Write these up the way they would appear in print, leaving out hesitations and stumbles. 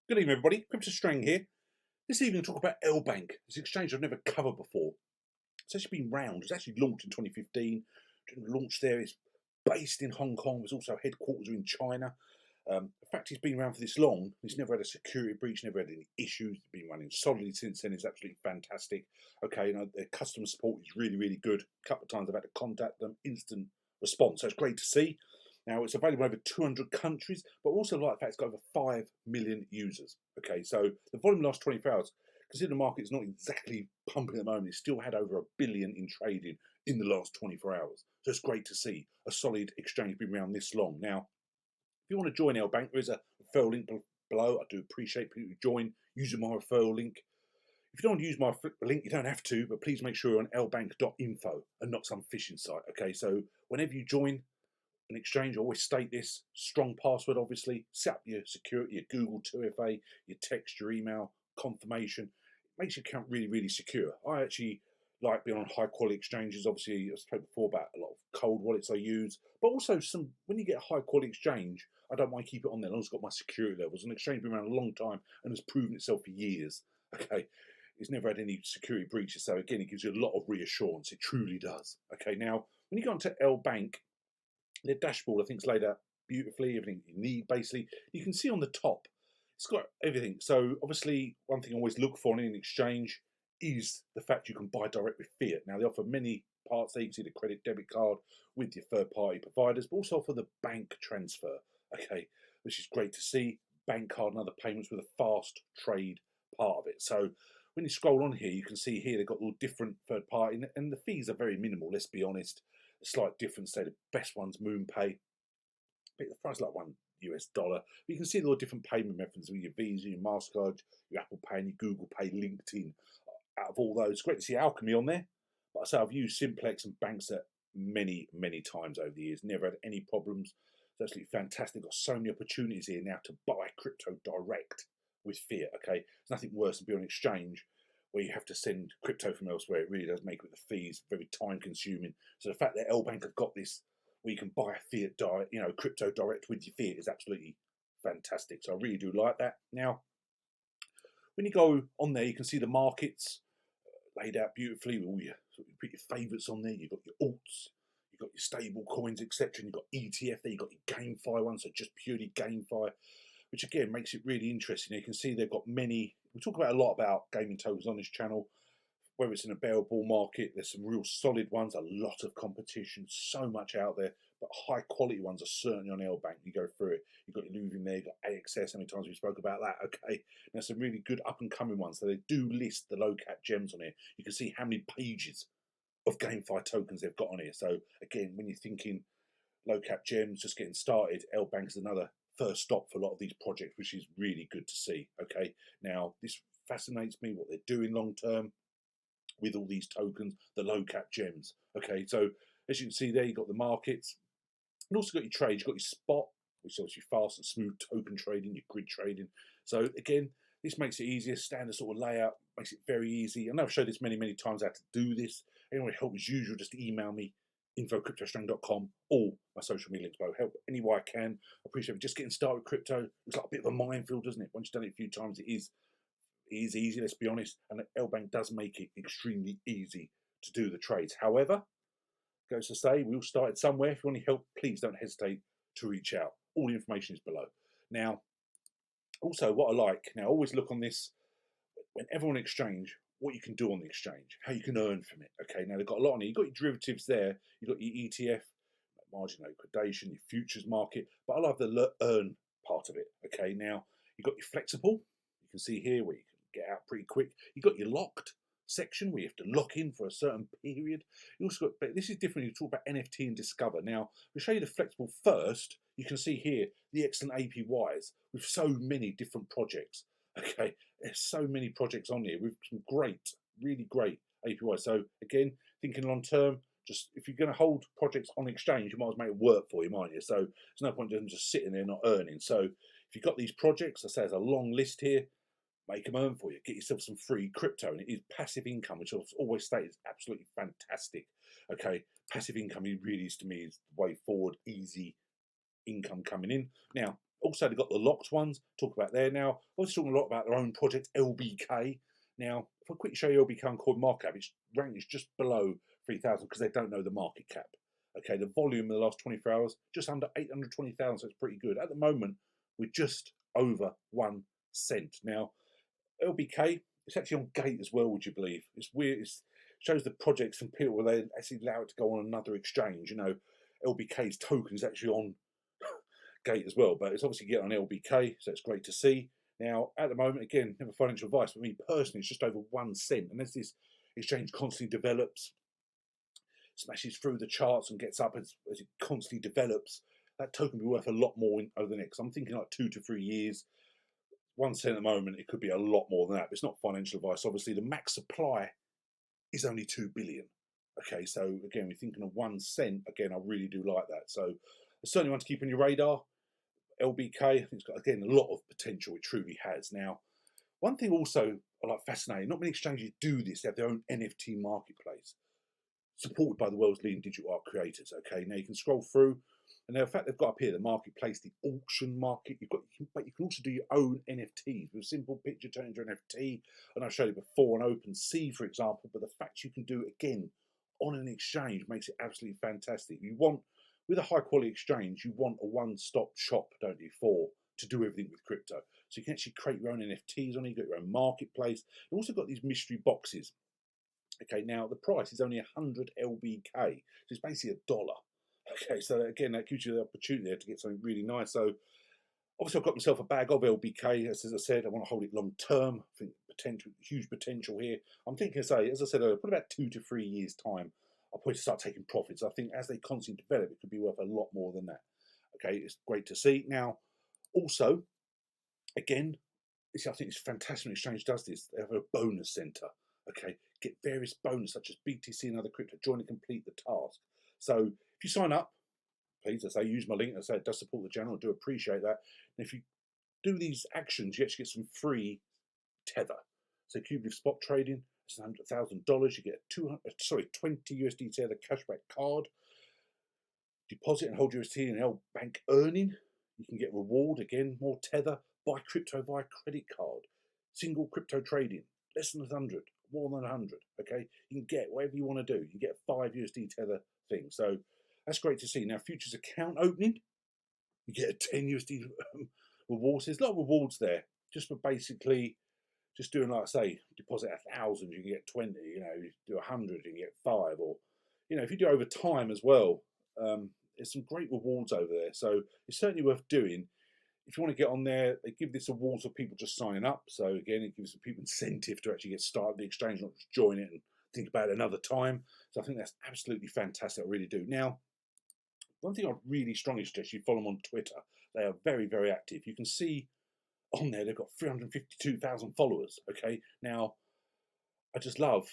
Good evening, everybody. CryptoStrang here. This evening, talk about LBANK. This exchange I've never covered before. It's actually been round. It's actually launched in 2015. Launched there. It's based in Hong Kong. Its also headquarters are in China. The fact it's been around for this long, it's never had a security breach, never had any issues. It's been running solidly since then. It's absolutely fantastic. Okay, their customer support is really, really good. A couple of times I've had to contact them, instant response. So it's great to see. Now, it's available in over 200 countries, but also like the fact it's got over 5 million users. Okay, so the volume last 24 hours, consider the market is not exactly pumping at the moment, it's still had over $1 billion in trading in the last 24 hours. So it's great to see a solid exchange been around this long. Now, if you want to join LBANK, there is a referral link below. I do appreciate people who join using my referral link. If you don't want to use my link, you don't have to, but please make sure you're on lbank.info and not some phishing site. Okay, so whenever you join an exchange, I always state this: strong password, obviously. Set up your security, your Google 2FA, your text, your email, confirmation. It makes your account really, really secure. I actually like being on high quality exchanges. Obviously, I've spoken before about a lot of cold wallets I use, but also some, when you get a high quality exchange, I don't mind keep it on there as long as it's got my security levels. An exchange been around a long time and has proven itself for years. Okay. It's never had any security breaches. So again, it gives you a lot of reassurance. It truly does. Okay. Now, when you go onto LBANK, their dashboard, I think, is laid out beautifully, everything you need, basically. You can see on the top, it's got everything. So obviously, one thing I always look for in an exchange is the fact you can buy direct with fiat. Now, they offer many parts there. You can see the credit, debit card with your third-party providers, but also offer the bank transfer, okay, which is great to see. Bank card and other payments with a fast trade part of it. So when you scroll on here, you can see here they've got all different third-party, and the fees are very minimal, let's be honest. A slight difference, say the best one's MoonPay. The price like $1 US. But you can see all the different payment methods with your Visa, your MasterCard, your Apple Pay, and your Google Pay linked in. Out of all those, it's great to see Alchemy on there. But I say I've used Simplex and Bankster many, many times over the years. Never had any problems. It's absolutely fantastic. Got so many opportunities here now to buy crypto direct with fiat. Okay, there's nothing worse than being on an exchange where you have to send crypto from elsewhere. It really does make with the fees very time consuming. So the fact that LBank have got this where you can buy a fiat, crypto direct with your fiat is absolutely fantastic. So I really do like that. Now, when you go on there, you can see the markets laid out beautifully with all your, you put your favourites on there. You've got your alts, you've got your stable coins, etc. And you've got ETF there, you've got your GameFi ones, so just purely GameFi, which again makes it really interesting. You can see they've got many. We talk about a lot about gaming tokens on this channel, whether it's in a bear or bull market. There's some real solid ones, a lot of competition, so much out there, but high quality ones are certainly on LBank. You go through it, you've got your Luvian there, you've got AXS, how many times we spoke about that, okay? There's some really good up and coming ones. So they do list the low cap gems on here. You can see how many pages of GameFi tokens they've got on here. So again, when you're thinking low cap gems, just getting started, LBank is another first stop for a lot of these projects, which is really good to see. Okay, now this fascinates me, what they're doing long term with all these tokens, the low cap gems. Okay, so as you can see there, you've got the markets, and also got your trades. You've got your spot, which is obviously fast and smooth token trading, your grid trading. So again, this makes it easier. Standard sort of layout makes it very easy. I know I've showed this many, many times how to do this. Anyone help as usual, just email me, info@cryptostrang.com, or my social media links below. Help any way I can. I appreciate it. Just getting started with crypto. It's like a bit of a minefield, doesn't it? Once you've done it a few times, it is easy, let's be honest. And LBank does make it extremely easy to do the trades. However, goes to say, we all started somewhere. If you want any help, please don't hesitate to reach out. All the information is below. Now, also what I like, now always look on this, whenever on exchange, what you can do on the exchange, how you can earn from it. Okay, now they've got a lot on here. You've got your derivatives there, you've got your ETF, margin liquidation, your futures market, but I love the earn part of it. Okay, now you've got your flexible, you can see here where you can get out pretty quick. You've got your locked section where you have to lock in for a certain period. You also got, but this is different. You talk about NFT and Discover. Now, we'll show you the flexible first. You can see here the excellent APYs with so many different projects. Okay, there's so many projects on here with some great, really great APYs. So again, thinking long term, just if you're going to hold projects on exchange, you might as well make it work for you, might you? So there's no point in them just sitting there not earning. So if you've got these projects, I say there's a long list here. Make them earn for you. Get yourself some free crypto, and it is passive income, which I've always stated is absolutely fantastic. Okay, passive income really is to me is the way forward, easy income coming in. Now, Also, they've got the locked ones, talk about there now. Also talking a lot about their own project, LBK. Now, if I quickly show you LBK on coin market cap, its rank is just below 3,000 because they don't know the market cap. Okay, the volume in the last 24 hours, just under 820,000, so it's pretty good. At the moment, we're just over 1 cent. Now, LBK, it's actually on Gate as well, would you believe? It's weird. It shows the projects and people where they actually allow it to go on another exchange. You know, LBK's token is actually on Gate as well, but it's obviously getting on LBK, so it's great to see. Now, at the moment, again, never financial advice, but me personally, it's just over 1 cent. And as this exchange constantly develops, smashes through the charts and gets up as it constantly develops, that token will be worth a lot more over the next, I'm thinking like 2 to 3 years. 1 cent at the moment, it could be a lot more than that, but it's not financial advice. Obviously, the max supply is only 2 billion. Okay, so again, we're thinking of 1 cent. Again, I really do like that. So, it's certainly one to keep on your radar. LBK, I think it's got, again, a lot of potential. It truly has. Now, one thing also I like fascinating, not many exchanges do this. They have their own NFT marketplace, supported by the world's leading digital art creators. Okay, now you can scroll through, and in fact, they've got up here the marketplace, the auction market. But you can also do your own NFTs with a simple picture turn into an NFT. And I've showed it before on OpenSea, for example. But the fact you can do it again on an exchange makes it absolutely fantastic. You want, with a high quality exchange, you want a one-stop shop, don't you, to do everything with crypto. So you can actually create your own NFTs on it, you got your own marketplace. You've also got these mystery boxes. Okay, now the price is only 100 LBK, so it's basically $1. Okay, so again, that gives you the opportunity there to get something really nice. So obviously I've got myself a bag of LBK, as I said, I want to hold it long term. I think huge potential here. I'm thinking, say, as I said earlier, probably about 2 to 3 years time, I'll probably start taking profits. I think as they constantly develop, it could be worth a lot more than that. Okay, it's great to see. Now, also, again, I think it's fantastic when Exchange does this. They have a bonus center. Okay, get various bonuses such as BTC and other crypto. Join and complete the task. So if you sign up, please, I say, use my link. I say it does support the channel. I do appreciate that. And if you do these actions, you actually get some free tether. So cumulative spot trading, it's $100,000. You get a 20 USD tether cashback card. Deposit and hold USD in LBANK earning. You can get reward, again, more tether. Buy crypto via credit card. Single crypto trading, less than 100, more than 100. Okay, you can get whatever you want to do. You can get a 5 USD tether thing. So that's great to see. Now, futures account opening, you get a 10 USD rewards. There's a lot of rewards there, just for basically just doing, like I say, deposit 1,000, you can get 20. You know, you do 100, you can get 5. Or, you know, if you do over time as well, there's some great rewards over there. So it's certainly worth doing. If you want to get on there, they give this awards for people just signing up. So again, it gives people incentive to actually get started the exchange, not just join it and think about it another time. So I think that's absolutely fantastic. I really do. Now, one thing I really strongly suggest you follow them on Twitter. They are very, very active. You can see on there they've got 352,000 followers. Okay, now I just love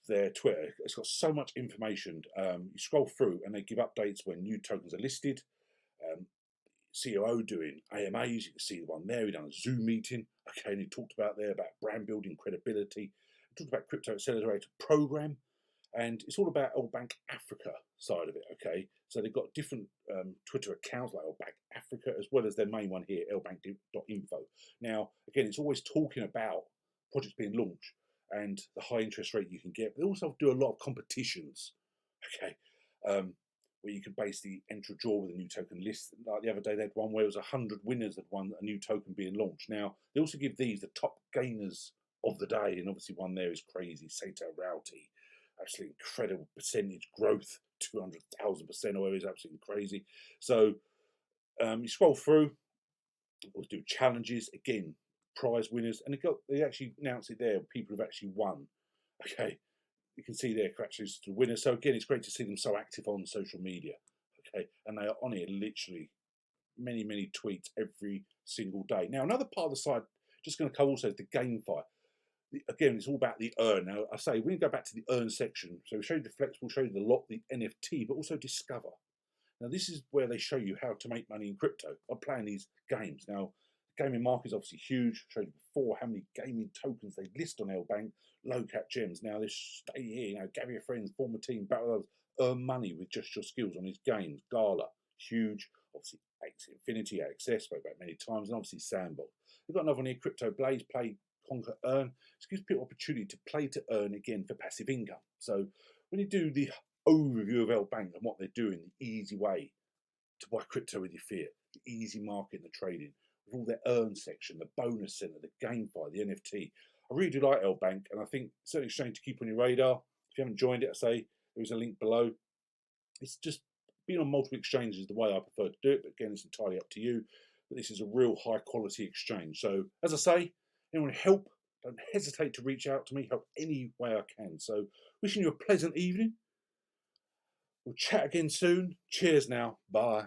their Twitter. It's got so much information. You scroll through and they give updates when new tokens are listed. COO doing AMAs, you can see the one there. He done a Zoom meeting. Okay, and he talked about there about brand building, credibility. He talked about Crypto Accelerator program, and it's all about LBANK Africa side of it. Okay, so they've got different Twitter accounts like LBANK Africa, as well as their main one here, lbank.info. Now, again, it's always talking about projects being launched and the high interest rate you can get. But they also do a lot of competitions. Okay, where you could basically enter a draw with a new token list. Like the other day, they had one where it was 100 winners that won a new token being launched. Now, they also give these the top gainers of the day, and obviously one there is crazy, Sato Rauti. Absolutely incredible percentage growth, 200,000%, or whatever, is absolutely crazy. So you scroll through, we'll do challenges, again, prize winners, and they actually announce it there, people have actually won. Okay, you can see there, congratulations to the winner. So again, it's great to see them so active on social media. Okay, and they are on here literally many, many tweets every single day. Now, another part of the site, just going to cover also is the GameFi. Again, it's all about the earn. Now, I say, we go back to the earn section. So we show you the flexible, show you the lot, the NFT, but also discover. Now, this is where they show you how to make money in crypto by playing these games. Now, the gaming market is obviously huge. Showed you before how many gaming tokens they list on LBANK, low cap gems. Now, they stay here, you know, gather your friends, form a team, battle others, earn money with just your skills on these games. Gala, huge. Obviously, X Infinity, AXS, spoke about many times, and obviously Sandbox. We've got another one here, Crypto Blaze, play, conquer, earn. This gives people opportunity to play to earn again for passive income. So when you do the overview of LBANK and what they're doing, the easy way to buy crypto with your fiat, the easy market and the trading, with all their earn section, the bonus center, the GameFi, the NFT. I really do like LBANK, and I think it's an exchange to keep on your radar. If you haven't joined it, I say there is a link below. It's just being on multiple exchanges is the way I prefer to do it, but again, it's entirely up to you. But this is a real high quality exchange. So as I say, anyone help, don't hesitate to reach out to me, help any way I can. So wishing you a pleasant evening. We'll chat again soon. Cheers now. Bye.